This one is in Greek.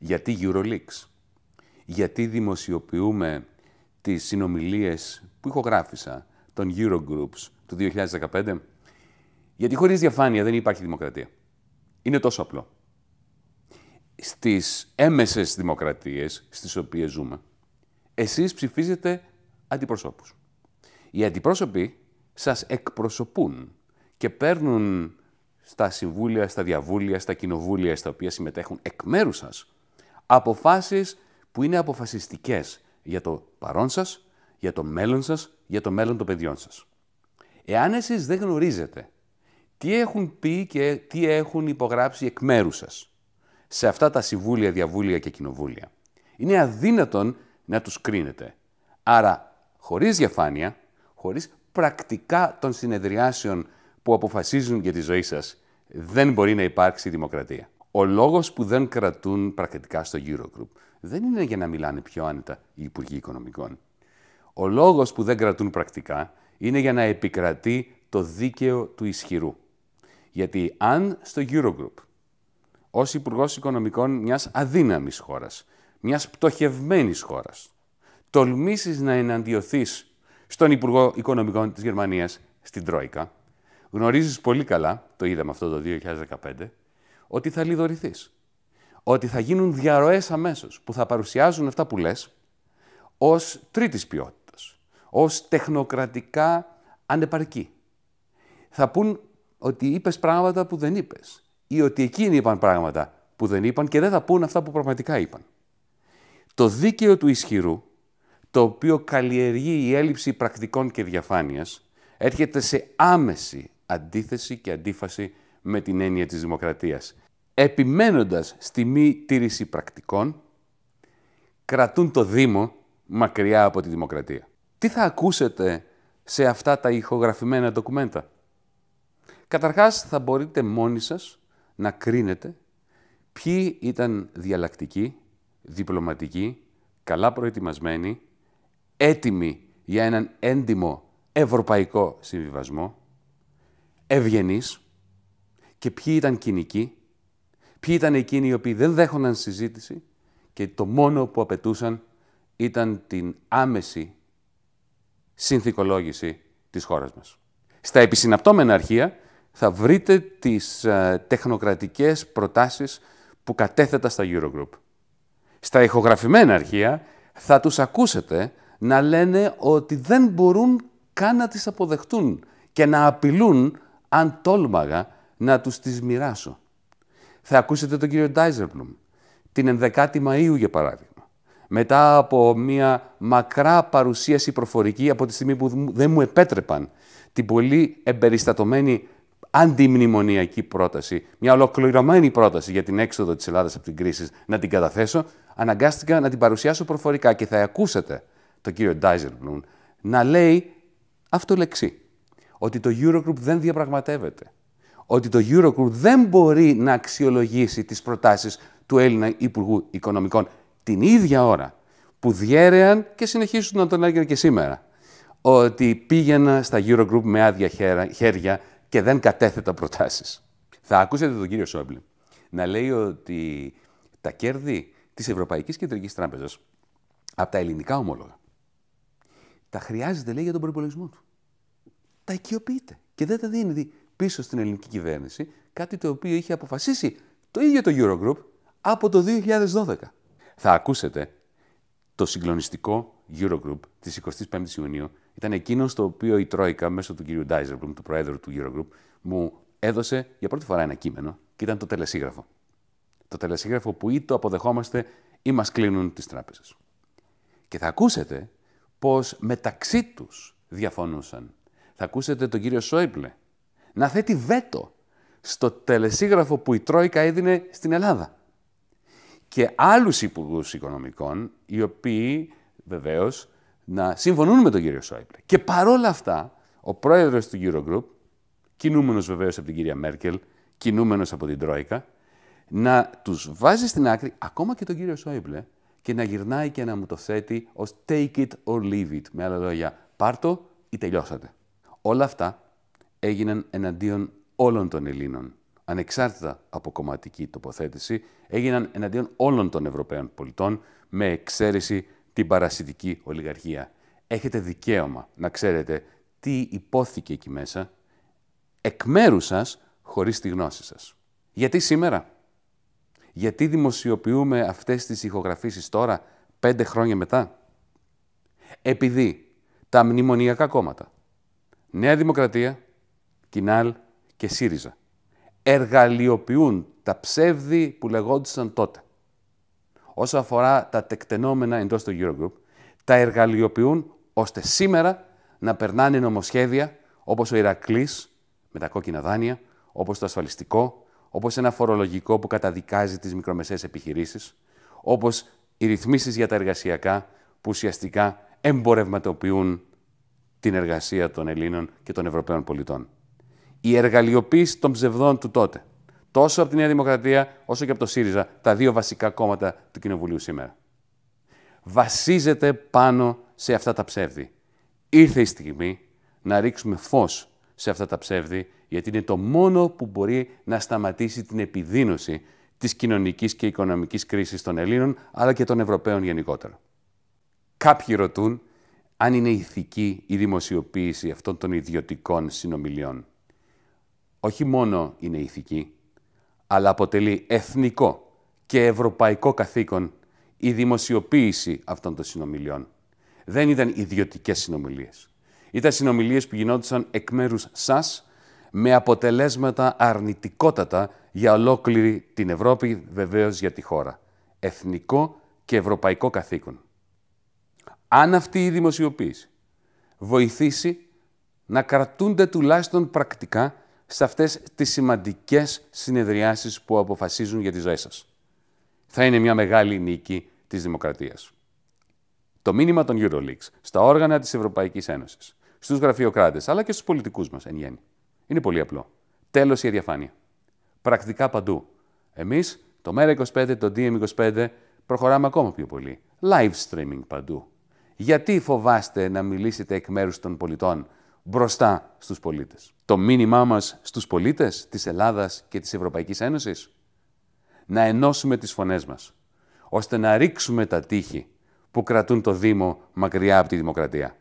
Γιατί EuroLeaks? Γιατί δημοσιοποιούμε τις συνομιλίες που ηχογράφησα των Eurogroups του 2015? Γιατί χωρίς διαφάνεια δεν υπάρχει δημοκρατία. Είναι τόσο απλό. Στις έμμεσες δημοκρατίες στις οποίες ζούμε, εσείς ψηφίζετε αντιπροσώπους. Οι αντιπρόσωποι σας εκπροσωπούν και παίρνουν στα συμβούλια, στα διαβούλια, στα κοινοβούλια στα οποία συμμετέχουν εκ μέρους σας αποφάσεις που είναι αποφασιστικές για το παρόν σας, για το μέλλον σας, για το μέλλον των παιδιών σας. Εάν εσείς δεν γνωρίζετε τι έχουν πει και τι έχουν υπογράψει εκ μέρους σας σε αυτά τα συμβούλια, διαβούλια και κοινοβούλια, είναι αδύνατον να τους κρίνετε. Άρα, χωρίς διαφάνεια, χωρίς πρακτικά των συνεδριάσεων που αποφασίζουν για τη ζωή σας, δεν μπορεί να υπάρξει δημοκρατία. Ο λόγος που δεν κρατούν πρακτικά στο Eurogroup δεν είναι για να μιλάνε πιο άνετα οι Υπουργοί Οικονομικών. Ο λόγος που δεν κρατούν πρακτικά είναι για να επικρατεί το δίκαιο του ισχυρού. Γιατί αν στο Eurogroup, ως Υπουργός Οικονομικών μιας αδύναμης χώρας, μιας πτωχευμένης χώρας, τολμήσεις να εναντιωθείς στον Υπουργό Οικονομικών της Γερμανίας, στην Τρόικα, γνωρίζεις πολύ καλά, το είδαμε αυτό το 2015, ότι θα λιδωρηθείς. Ότι θα γίνουν διαρροές αμέσως που θα παρουσιάζουν αυτά που λες ως τρίτης ποιότητας, ως τεχνοκρατικά ανεπαρκή. Θα πούν ότι είπες πράγματα που δεν είπες ή ότι εκείνοι είπαν πράγματα που δεν είπαν και δεν θα πούν αυτά που πραγματικά είπαν. Το δίκαιο του ισχυρού, το οποίο καλλιεργεί η έλλειψη πρακτικών και διαφάνειας, έρχεται σε άμεση αντίθεση και αντίφαση με την έννοια της δημοκρατίας. Επιμένοντας στη μη τήρηση πρακτικών, κρατούν το Δήμο μακριά από τη δημοκρατία. Τι θα ακούσετε σε αυτά τα ηχογραφημένα ντοκουμέντα? Καταρχάς, θα μπορείτε μόνοι σας να κρίνετε ποιοι ήταν διαλλακτικοί, διπλωματικοί, καλά προετοιμασμένοι, έτοιμοι για έναν έντιμο ευρωπαϊκό συμβιβασμό, ευγενείς, και ποιοι ήταν κοινικοί, ποιοι ήταν εκείνοι οι οποίοι δεν δέχονταν συζήτηση και το μόνο που απαιτούσαν ήταν την άμεση συνθηκολόγηση της χώρας μας. Στα επισυναπτώμενα αρχεία θα βρείτε τις τεχνοκρατικές προτάσεις που κατέθετα στα Eurogroup. Στα ηχογραφημένα αρχεία θα τους ακούσετε να λένε ότι δεν μπορούν καν να τις αποδεχτούν και να απειλούν αν τόλμαγα να τους τις μοιράσω. Θα ακούσετε τον κύριο Ντάιζελμπλουμ την 11η Μαΐου, για παράδειγμα, μετά από μια μακρά παρουσίαση προφορική από τη στιγμή που δεν μου επέτρεπαν την πολύ εμπεριστατωμένη αντιμνημονιακή πρόταση, μια ολοκληρωμένη πρόταση για την έξοδο της Ελλάδας από την κρίση, να την καταθέσω, αναγκάστηκα να την παρουσιάσω προφορικά και θα ακούσετε τον κύριο Ντάιζελμπλουμ να λέει αυτό λεξί, ότι το Eurogroup δεν διαπραγματεύεται, ότι το Eurogroup δεν μπορεί να αξιολογήσει τις προτάσεις του Έλληνα Υπουργού Οικονομικών την ίδια ώρα που διέρεαν και συνεχίζουν να τον λέγανε και σήμερα, ότι πήγαινα στα Eurogroup με άδεια χέρια και δεν κατέθετα προτάσεις. Θα ακούσετε τον κύριο Σόιμπλε να λέει ότι τα κέρδη της Ευρωπαϊκής Κεντρικής Τράπεζας από τα ελληνικά ομόλογα τα χρειάζεται, λέει, για τον προϋπολογισμό του. Τα οικειοποιείται και δεν τα δίνει πίσω στην ελληνική κυβέρνηση, κάτι το οποίο είχε αποφασίσει το ίδιο το Eurogroup από το 2012. Θα ακούσετε το συγκλονιστικό Eurogroup της 25ης Ιουνίου. Ήταν εκείνο στο οποίο η Τρόικα, μέσω του κ. Ντάιζελμπλουμ, του Προέδρου του Eurogroup, μου έδωσε για πρώτη φορά ένα κείμενο και ήταν το τελεσίγραφο. Το τελεσίγραφο που ή το αποδεχόμαστε ή μας κλείνουν τις τράπεζες. Και θα ακούσετε πως μεταξύ τους διαφωνούσαν. Θα ακούσετε τον κύριο Σόιμπλε να θέτει βέτο στο τελεσίγραφο που η Τρόικα έδινε στην Ελλάδα. Και άλλους υπουργούς οικονομικών, οι οποίοι βεβαίως να συμφωνούν με τον κύριο Σόιμπλε. Και παρόλα αυτά, ο πρόεδρος του Eurogroup, κινούμενος βεβαίως από την κυρία Μέρκελ, κινούμενος από την Τρόικα, να τους βάζει στην άκρη ακόμα και τον κύριο Σόιμπλε και να γυρνάει και να μου το θέτει ως take it or leave it. Με άλλα λόγια, πάρ' το ή τελειώσατε. Όλα αυτά έγιναν εναντίον όλων των Ελλήνων, ανεξάρτητα από κομματική τοποθέτηση, έγιναν εναντίον όλων των Ευρωπαίων πολιτών, με εξαίρεση την παρασιτική ολιγαρχία. Έχετε δικαίωμα να ξέρετε τι υπόθηκε εκεί μέσα, εκ μέρους σας, χωρίς τη γνώση σας. Γιατί σήμερα? Γιατί δημοσιοποιούμε αυτές τις ηχογραφήσεις τώρα, 5 χρόνια μετά? Επειδή τα μνημονιακά κόμματα, Νέα Δημοκρατία, Κινάλ και ΣΥΡΙΖΑ, εργαλειοποιούν τα ψεύδη που λεγόντουσαν τότε. Όσο αφορά τα τεκτενόμενα εντός του Eurogroup, τα εργαλειοποιούν ώστε σήμερα να περνάνε νομοσχέδια όπως ο Ηρακλής με τα κόκκινα δάνεια, όπως το ασφαλιστικό, όπως ένα φορολογικό που καταδικάζει τις μικρομεσαίες επιχειρήσεις, όπως οι ρυθμίσεις για τα εργασιακά που ουσιαστικά εμπορευματοποιούν την εργασία των Ελλήνων και των Ευρωπαίων πολιτών. Η εργαλειοποίηση των ψευδών του τότε, τόσο από τη Νέα Δημοκρατία όσο και από το ΣΥΡΙΖΑ, τα δύο βασικά κόμματα του Κοινοβουλίου σήμερα, βασίζεται πάνω σε αυτά τα ψεύδη. Ήρθε η στιγμή να ρίξουμε φως σε αυτά τα ψεύδη, γιατί είναι το μόνο που μπορεί να σταματήσει την επιδείνωση της κοινωνικής και οικονομικής κρίσης των Ελλήνων, αλλά και των Ευρωπαίων γενικότερα. Κάποιοι ρωτούν αν είναι ηθική η δημοσιοποίηση αυτών των ιδιωτικών συνομιλιών. Όχι μόνο είναι ηθική, αλλά αποτελεί εθνικό και ευρωπαϊκό καθήκον η δημοσιοποίηση αυτών των συνομιλιών. Δεν ήταν ιδιωτικές συνομιλίες. Ήταν συνομιλίες που γινόντουσαν εκ μέρους σας, με αποτελέσματα αρνητικότατα για ολόκληρη την Ευρώπη, βεβαίως για τη χώρα. Εθνικό και ευρωπαϊκό καθήκον. Αν αυτή η δημοσιοποίηση βοηθήσει να κρατούνται τουλάχιστον πρακτικά σε αυτές τις σημαντικές συνεδριάσεις που αποφασίζουν για τις ζωές σας, θα είναι μια μεγάλη νίκη της δημοκρατίας. Το μήνυμα των EuroLeaks στα όργανα της Ευρωπαϊκής Ένωσης, στους γραφειοκράτες, αλλά και στους πολιτικούς μας εν γέννη, είναι πολύ απλό. Τέλος η αδιαφάνεια. Πρακτικά παντού. Εμείς, το Μέρα25, το DM25, προχωράμε ακόμα πιο πολύ. Live streaming παντού. Γιατί φοβάστε να μιλήσετε εκ μέρους των πολιτών μπροστά στους πολίτες? Το μήνυμά μας στους πολίτες της Ελλάδας και της Ευρωπαϊκής Ένωσης: να ενώσουμε τις φωνές μας, ώστε να ρίξουμε τα τείχη που κρατούν το Δήμο μακριά από τη δημοκρατία.